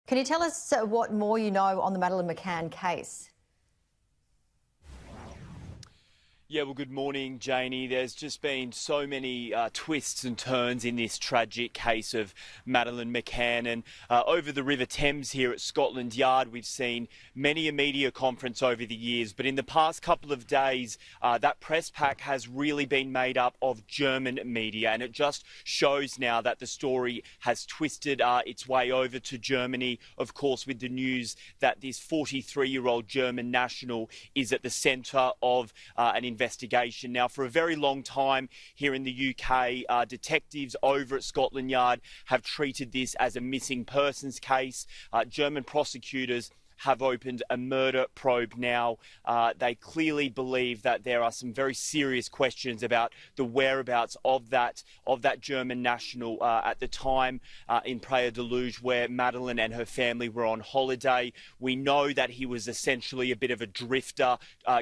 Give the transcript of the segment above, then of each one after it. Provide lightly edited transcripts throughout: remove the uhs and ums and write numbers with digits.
Can you tell us what more you know on the Madeleine McCann case? Yeah, well, good morning, Janie. There's just been so many twists and turns in this tragic case of Madeleine McCann. And over the River Thames here at Scotland Yard, we've seen many a media conference over the years. But in the past couple of days, that press pack has really been made up of German media. And it just shows now that the story has twisted its way over to Germany, of course, with the news that this 43-year-old German national is at the centre of an investigation. Now, for a very long time here in the UK, detectives over at Scotland Yard have treated this as a missing persons case. German prosecutors have opened a murder probe now. They clearly believe that there are some very serious questions about the whereabouts of that German national at the time in Praia de Luz, where Madeleine and her family were on holiday. We know that he was essentially a bit of a drifter,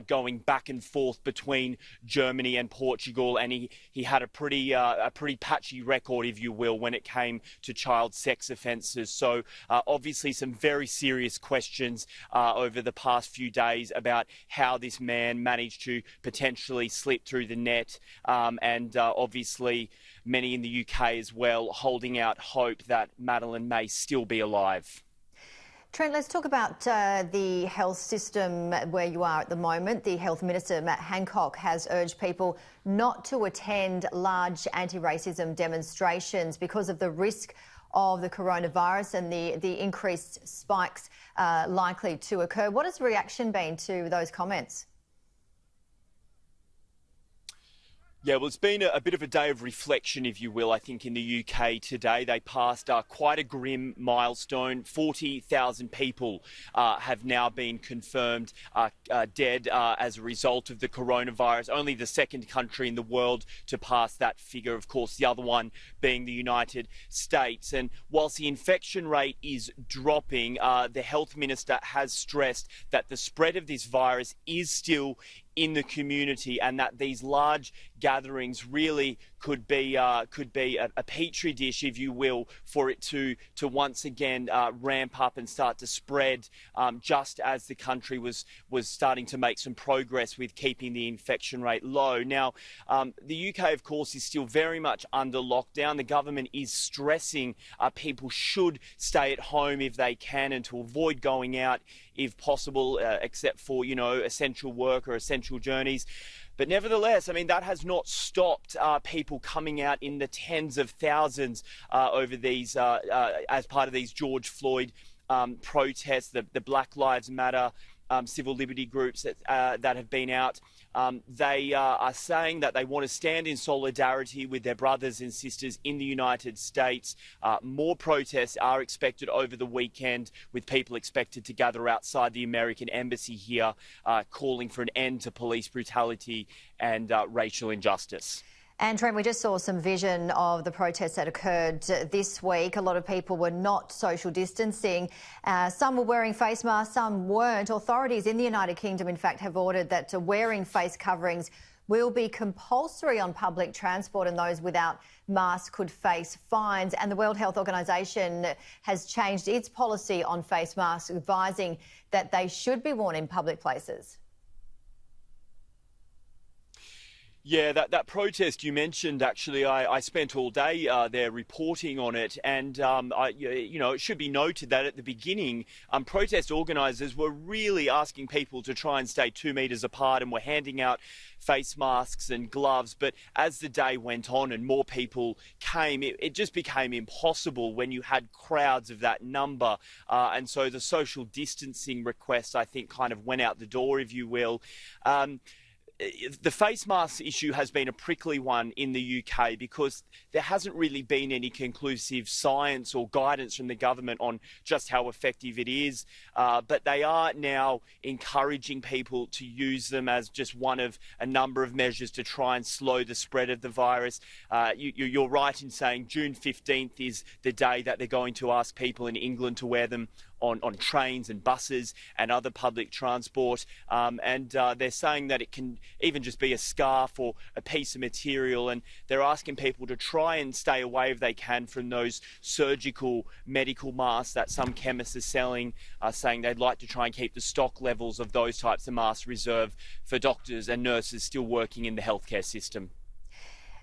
going back and forth between Germany and Portugal, and he had a pretty patchy record, if you will, when it came to child sex offences. So obviously some very serious questions over the past few days about how this man managed to potentially slip through the net, and obviously many in the UK as well holding out hope that Madeleine may still be alive. Trent, let's talk about the health system where you are at the moment. The Health Minister, Matt Hancock, has urged people not to attend large anti-racism demonstrations because of the risk of the coronavirus and the increased spikes likely to occur. What has the reaction been to those comments? Yeah, well, it's been a bit of a day of reflection, if you will, I think, in the UK today. They passed quite a grim milestone. 40,000 people have now been confirmed dead as a result of the coronavirus. Only the second country in the world to pass that figure, of course, the other one being the United States. And whilst the infection rate is dropping, the health minister has stressed that the spread of this virus is still in the community, and that these large gatherings really could be a petri dish, if you will, for it to once again ramp up and start to spread, just as the country was starting to make some progress with keeping the infection rate low. Now, the UK, of course, is still very much under lockdown. The government is stressing people should stay at home if they can, and to avoid going out if possible, except for, essential work or essential journeys. But nevertheless, I mean, that has not stopped people coming out in the tens of thousands over these, as part of these George Floyd protests, the Black Lives Matter civil liberty groups that have been out. They are saying that they want to stand in solidarity with their brothers and sisters in the United States. More protests are expected over the weekend, with people expected to gather outside the American embassy here, calling for an end to police brutality and racial injustice. And Trent, we just saw some vision of the protests that occurred this week. A lot of people were not social distancing. Some were wearing face masks, some weren't. Authorities in the United Kingdom, in fact, have ordered that wearing face coverings will be compulsory on public transport, and those without masks could face fines. And the World Health Organization has changed its policy on face masks, advising that they should be worn in public places. Yeah, that protest you mentioned, actually, I spent all day there reporting on it, and it should be noted that at the beginning, protest organisers were really asking people to try and stay 2 metres apart, and were handing out face masks and gloves. But as the day went on and more people came, it just became impossible when you had crowds of that number, and so the social distancing request, I think, kind of went out the door, if you will. The face mask issue has been a prickly one in the UK because there hasn't really been any conclusive science or guidance from the government on just how effective it is. But they are now encouraging people to use them as just one of a number of measures to try and slow the spread of the virus. You're right in saying June 15th is the day that they're going to ask people in England to wear them on trains and buses and other public transport, and they're saying that it can even just be a scarf or a piece of material. And they're asking people to try and stay away if they can from those surgical medical masks that some chemists are selling, saying they'd like to try and keep the stock levels of those types of masks reserved for doctors and nurses still working in the healthcare system.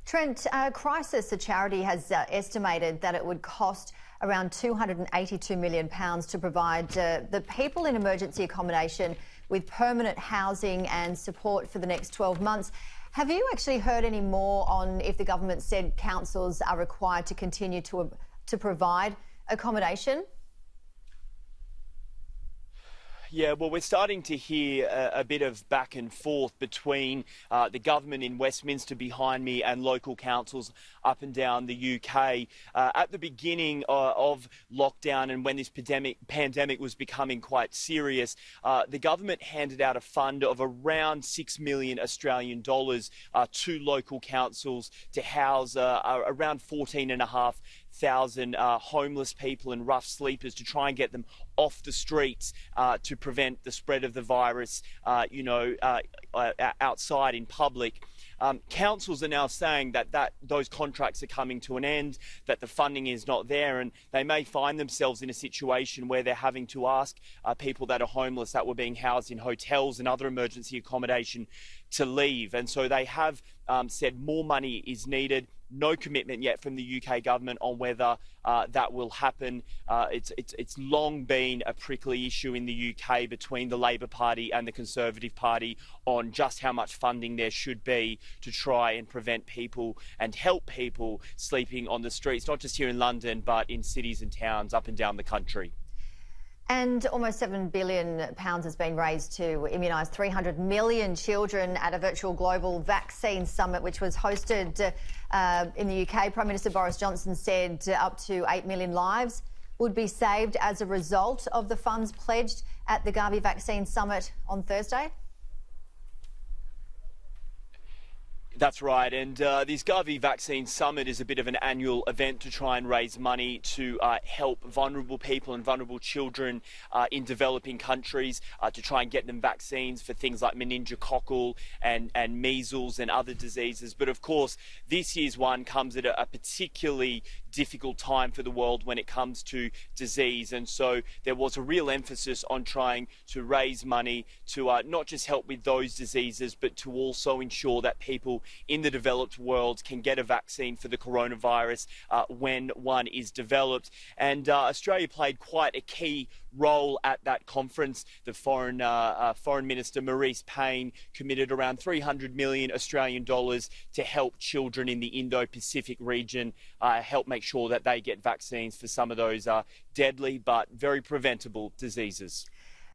Trent, Crisis, a charity, has estimated that it would cost around £282 million to provide the people in emergency accommodation with permanent housing and support for the next 12 months. Have you actually heard any more on if the government said councils are required to continue to provide accommodation? Yeah, well, we're starting to hear a bit of back and forth between the government in Westminster behind me and local councils up and down the UK. At the beginning of lockdown and when this pandemic was becoming quite serious, the government handed out a fund of around 6 million Australian dollars to local councils to house around 14,500 homeless people and rough sleepers, to try and get them off the streets to prevent the spread of the virus, outside in public. Councils are now saying that those contracts are coming to an end, that the funding is not there, and they may find themselves in a situation where they're having to ask people that are homeless, that were being housed in hotels and other emergency accommodation, to leave. And so they have said more money is needed. No commitment yet from the UK government on whether that will happen. It's long been a prickly issue in the UK between the Labor Party and the Conservative Party on just how much funding there should be to try and prevent people and help people sleeping on the streets, not just here in London, but in cities and towns up and down the country. And almost £7 billion has been raised to immunise 300 million children at a virtual global vaccine summit, which was hosted in the UK. Prime Minister Boris Johnson said up to 8 million lives would be saved as a result of the funds pledged at the Gavi Vaccine Summit on Thursday. That's right, and this Gavi Vaccine Summit is a bit of an annual event to try and raise money to help vulnerable people and vulnerable children in developing countries, to try and get them vaccines for things like meningococcal and measles and other diseases. But of course, this year's one comes at a particularly difficult time for the world when it comes to disease, and so there was a real emphasis on trying to raise money to not just help with those diseases, but to also ensure that people in the developed world can get a vaccine for the coronavirus when one is developed. And Australia played quite a key role at that conference. The Foreign Minister Maurice Payne committed around 300 million Australian dollars to help children in the Indo-Pacific region, help make sure that they get vaccines for some of those deadly but very preventable diseases.